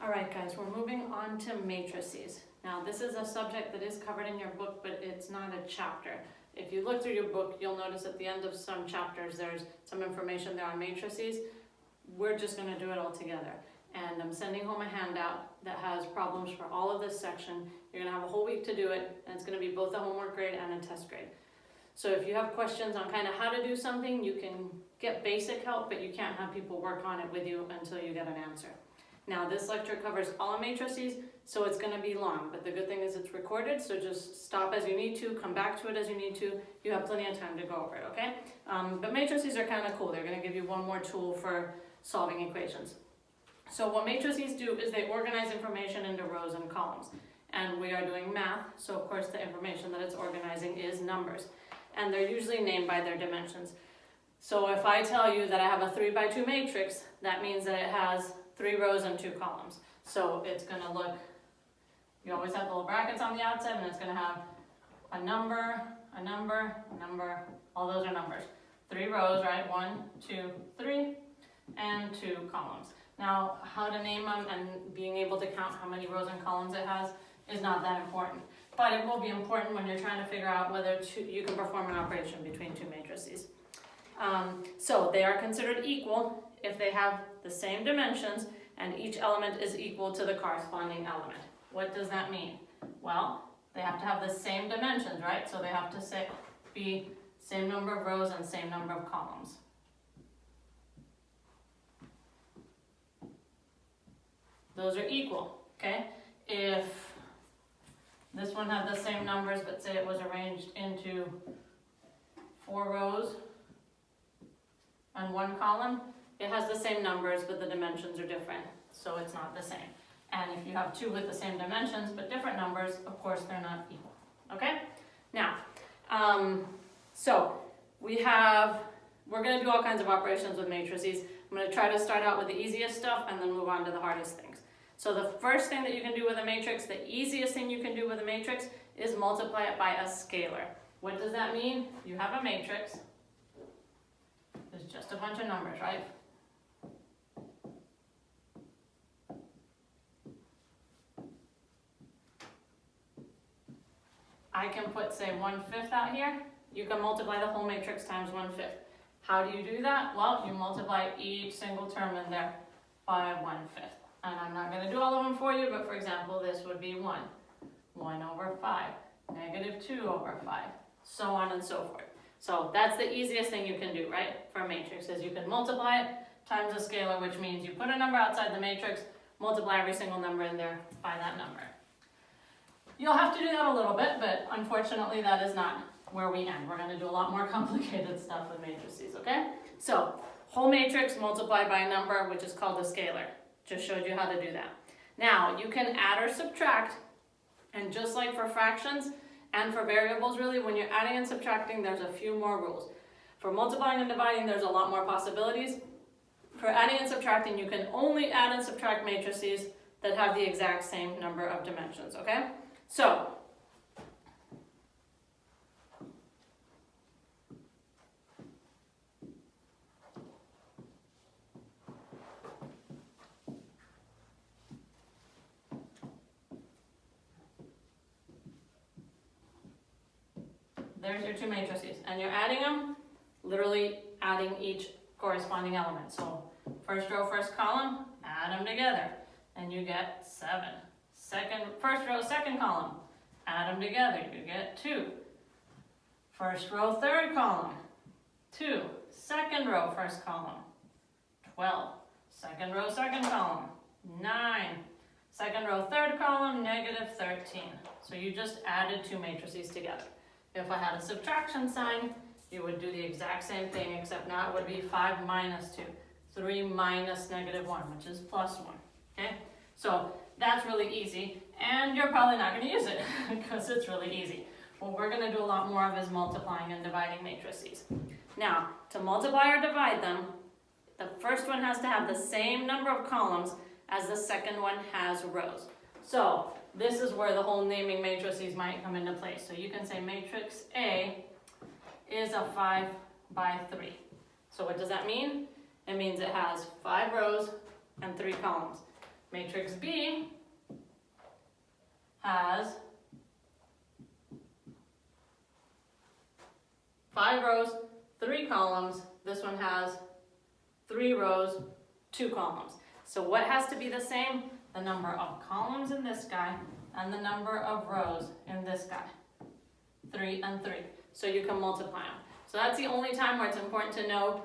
All right, guys, we're moving on to matrices. Now, this is a subject that is covered in your book, but it's not a chapter. If you look through your book, you'll notice at the end of some chapters, there's some information there on matrices. We're just going to do it all together. And I'm sending home a handout that has problems for all of this section. You're going to have a whole week to do it, and it's going to be both a homework grade and a test grade. So if you have questions on kind of how to do something, you can get basic help, but you can't have people work on it with you until you get an answer. Now, this lecture covers all matrices, so it's going to be long, but the good thing is it's recorded, so just stop as you need to, come back to it as you need to. You have plenty of time to go over it, okay? But matrices are kind of cool. They're going to give you one more tool for solving equations. So what matrices do is they organize information into rows and columns. And we are doing math, so of course the information that it's organizing is numbers. And they're usually named by their dimensions. So if I tell you that I have a 3 by 2 matrix, that means that it has 3 rows and 2 columns. So it's going to look, you always have little brackets on the outside, and it's going to have a number, a number, a number, all those are numbers. 3 rows, right? 1, 2, 3, and 2 columns. Now, how to name them and being able to count how many rows and columns it has is not that important. But it will be important when you're trying to figure out whether you can perform an operation between 2 matrices. So they are considered equal if they have the same dimensions and each element is equal to the corresponding element. What does that mean? Well, they have to have the same dimensions, right? So they have to be same number of rows and same number of columns. Those are equal, okay? If this one had the same numbers, but say it was arranged into 4 rows and 1 column, it has the same numbers, but the dimensions are different, so it's not the same. And if you have 2 with the same dimensions, but different numbers, of course they're not equal, okay? Now, so we're gonna do all kinds of operations with matrices. I'm gonna try to start out with the easiest stuff and then move on to the hardest things. So the first thing that you can do with a matrix, the easiest thing you can do with a matrix is multiply it by a scalar. What does that mean? You have a matrix. There's just a bunch of numbers, right? I can put, say, 1/5 out here. You can multiply the whole matrix times 1/5. How do you do that? Well, you multiply each single term in there by 1/5. And I'm not going to do all of them for you, but for example, this would be 1. 1 over 5. Negative 2 over 5. So on and so forth. So that's the easiest thing you can do, right? For a matrix is you can multiply it times a scalar, which means you put a number outside the matrix, multiply every single number in there by that number. You'll have to do that a little bit, but unfortunately that is not where we end. We're going to do a lot more complicated stuff with matrices, okay? So, whole matrix multiplied by a number, which is called a scalar. Just showed you how to do that. Now, you can add or subtract, and just like for fractions and for variables, really, when you're adding and subtracting, there's a few more rules. For multiplying and dividing, there's a lot more possibilities. For adding and subtracting, you can only add and subtract matrices that have the exact same number of dimensions, okay? So, there's your 2 matrices, and you're adding them, literally adding each corresponding element. So, first row, first column, add them together, and you get 7. First row, second column, add them together, you get 2. First row, third column, 2. Second row, first column, 12. Second row, second column, 9. Second row, third column, negative 13. So you just added 2 matrices together. If I had a subtraction sign, you would do the exact same thing, except now it would be 5 minus 2. 3 minus negative 1, which is plus 1, okay? So that's really easy, and you're probably not going to use it because it's really easy. What we're going to do a lot more of is multiplying and dividing matrices. Now, to multiply or divide them, the first one has to have the same number of columns as the second one has rows. So this is where the whole naming matrices might come into place. So you can say matrix A is a 5 by 3. So what does that mean? It means it has 5 rows and 3 columns. Matrix B has 5 rows, 3 columns. This one has 3 rows, 2 columns. So what has to be the same? The number of columns in this guy and the number of rows in this guy. 3 and 3. So you can multiply them. So that's the only time where it's important to know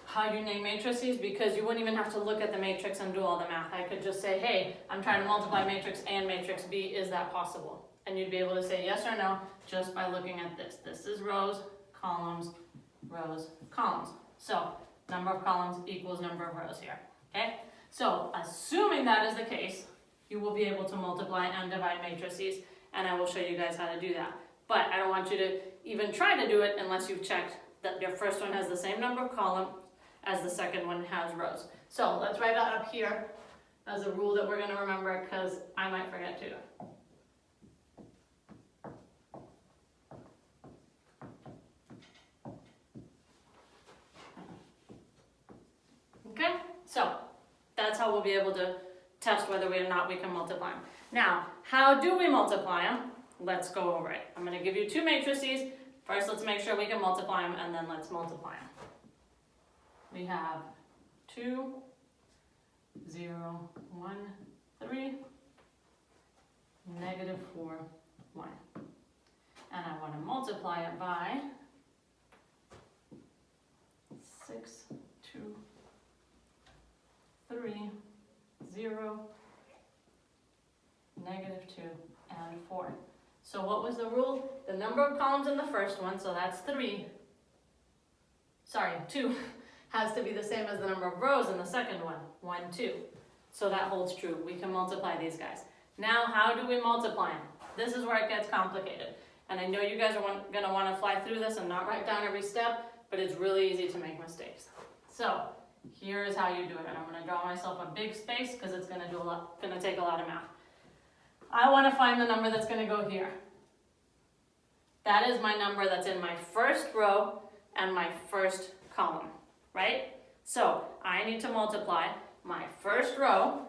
how you name matrices, because you wouldn't even have to look at the matrix and do all the math. I could just say, hey, I'm trying to multiply matrix A and matrix B, is that possible? And you'd be able to say yes or no just by looking at this. This is rows, columns, rows, columns. So number of columns equals number of rows here, okay? So assuming that is the case, you will be able to multiply and divide matrices, and I will show you guys how to do that. But I don't want you to even try to do it unless you've checked that your first one has the same number of columns as the second one has rows. So let's write that up here as a rule that we're going to remember, because I might forget to. Okay, so that's how we'll be able to test whether or not we can multiply them. Now, how do we multiply them? Let's go over it. I'm going to give you 2 matrices. First, let's make sure we can multiply them, and then let's multiply them. We have 2, 0, 1, 3, -4, 1. And I want to multiply it by 6, 2, 3, 0, -2, and 4. So what was the rule? The number of columns in the first one, so that's 2, has to be the same as the number of rows in the second one, 1, 2. So that holds true. We can multiply these guys. Now, how do we multiply them? This is where it gets complicated. And I know you guys are going to want to fly through this and not write down every step, but it's really easy to make mistakes. So here's how you do it. And I'm going to draw myself a big space because it's going to take a lot of math. I want to find the number that's going to go here. That is my number that's in my first row and my first column, right? So I need to multiply my first row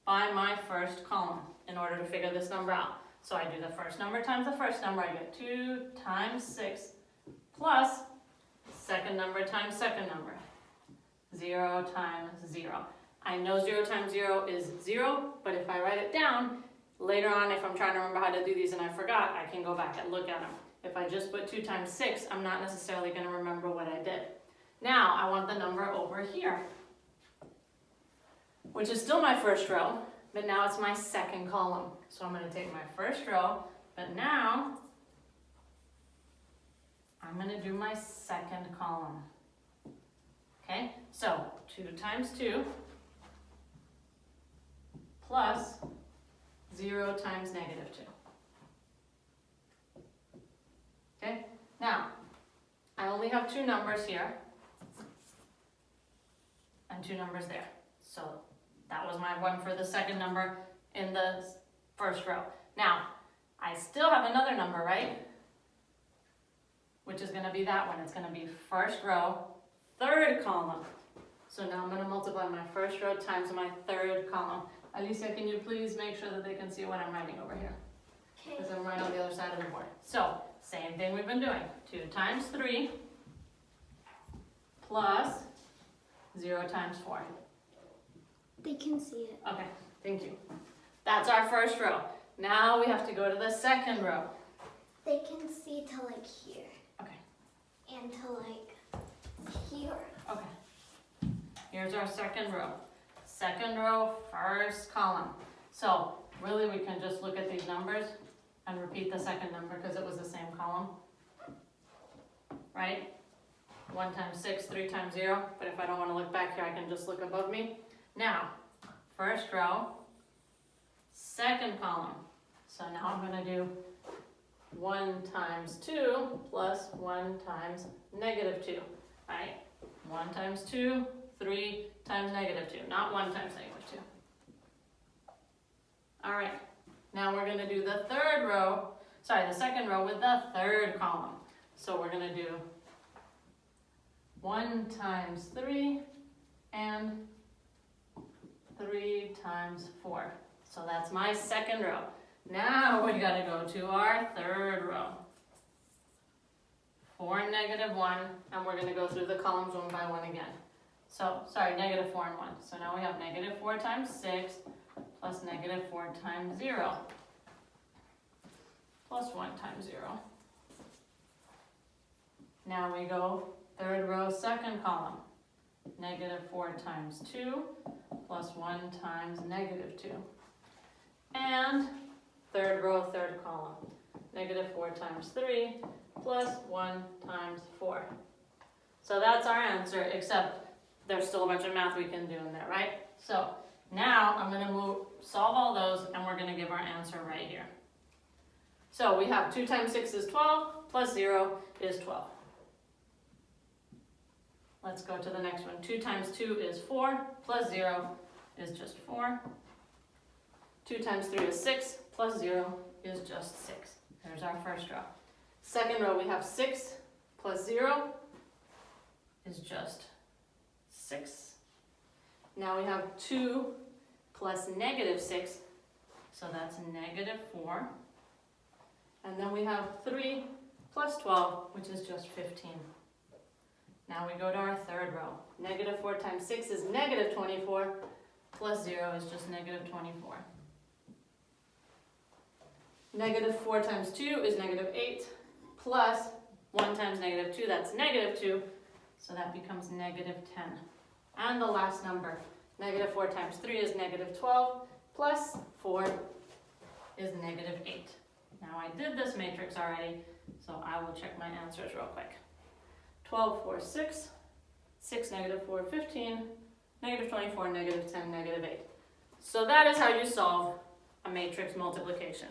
by my first column in order to figure this number out. So I do the first number times the first number. I get 2 times 6 plus second number times second number. 0 times 0. I know 0 times 0 is 0, but if I write it down, later on if I'm trying to remember how to do these and I forgot, I can go back and look at them. If I just put 2 times 6, I'm not necessarily going to remember what I did. Now I want the number over here, which is still my first row, but now it's my second column. So I'm going to take my first row, but now I'm going to do my second column. Okay, so 2 times 2 plus 0 times -2. Okay, now I only have 2 numbers here and 2 numbers there. So that was my one for the second number in the first row. Now, I still have another number, right? Which is going to be that one. It's going to be first row, third column. So now I'm going to multiply my first row times my third column. Alicia, can you please make sure that they can see what I'm writing over here? Okay. Because I'm right on the other side of the board. So, same thing we've been doing. 2 times 3 plus 0 times 4. They can see it. Okay, thank you. That's our first row. Now we have to go to the second row. They can see to like here. Okay. And to like here. Okay. Here's our second row. Second row, first column. So really we can just look at these numbers and repeat the second number because it was the same column. Right? 1 times 6, 3 times 0. But if I don't want to look back here, I can just look above me. Now, first row, second column. So now I'm going to do 1 times 2 plus 1 times -2. Right? 1 times 2, 3 times -2, not 1 times -2. All right, now we're going to do the the second row with the third column. So we're going to do 1 times 3 and 3 times 4. So that's my second row. Now we gotta go to our third row. 4, negative 1, and we're gonna go through the columns one by one again. So, sorry, negative 4 and 1. So now we have negative 4 times 6 plus negative 4 times 0 plus 1 times 0. Now we go third row, second column. Negative 4 times 2 plus 1 times negative 2. And third row, third column. Negative 4 times 3 plus 1 times 4. So that's our answer, except there's still a bunch of math we can do in there, right? So now I'm going to solve all those, and we're going to give our answer right here. So we have 2 times 6 is 12, plus 0 is 12. Let's go to the next one. 2 times 2 is 4, plus 0 is just 4. 2 times 3 is 6, plus 0 is just 6. There's our first row. Second row, we have 6 plus 0 is just 6. Now we have 2 plus negative 6, so that's negative 4. And then we have 3 plus 12, which is just 15. Now we go to our third row. Negative 4 times 6 is negative 24, plus 0 is just negative 24. Negative 4 times 2 is negative 8, plus 1 times negative 2, that's negative 2, so that becomes negative 10. And the last number, negative 4 times 3 is negative 12, plus 4 is negative 8. Now I did this matrix already, so I will check my answers real quick. 12, 4, 6, 6, negative 4, 15, negative 24, negative 10, negative 8. So that is how you solve a matrix multiplication.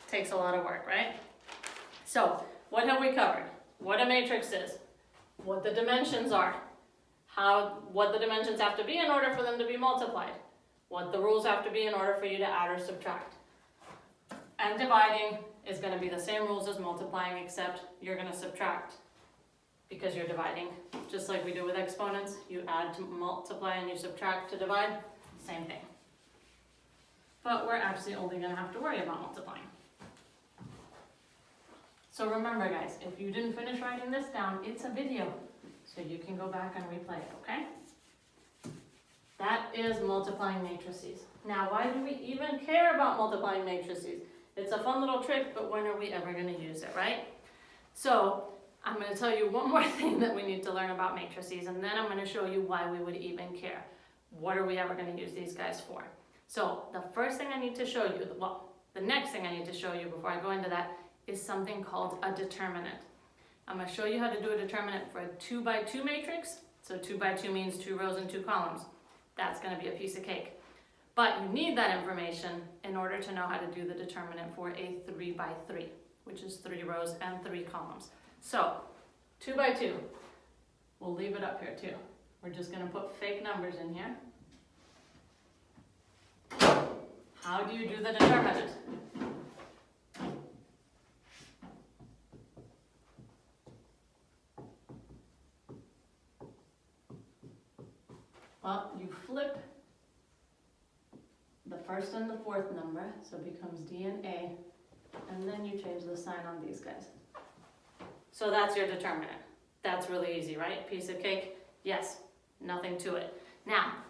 Takes a lot of work, right? So what have we covered? What a matrix is, what the dimensions are, what the dimensions have to be in order for them to be multiplied, what the rules have to be in order for you to add or subtract. And dividing is going to be the same rules as multiplying, except you're going to subtract because you're dividing. Just like we do with exponents, you add to multiply and you subtract to divide, same thing. But we're actually only going to have to worry about multiplying. So remember guys, if you didn't finish writing this down, it's a video, so you can go back and replay it, okay? That is multiplying matrices. Now why do we even care about multiplying matrices? It's a fun little trick, but when are we ever going to use it, right? So I'm going to tell you one more thing that we need to learn about matrices, and then I'm going to show you why we would even care. What are we ever going to use these guys for? So the first thing I need to show you, the next thing I need to show you before I go into that is something called a determinant. I'm going to show you how to do a determinant for a 2 by 2 matrix. So 2 by 2 means 2 rows and 2 columns. That's going to be a piece of cake. But you need that information in order to know how to do the determinant for a 3 by 3, which is 3 rows and 3 columns. So 2 by 2, we'll leave it up here too. We're just going to put fake numbers in here. How do you do the determinant? Well, you flip the first and the fourth number, so it becomes D and A, and then you change the sign on these guys. So that's your determinant. That's really easy, right? Piece of cake? Yes, nothing to it. Now,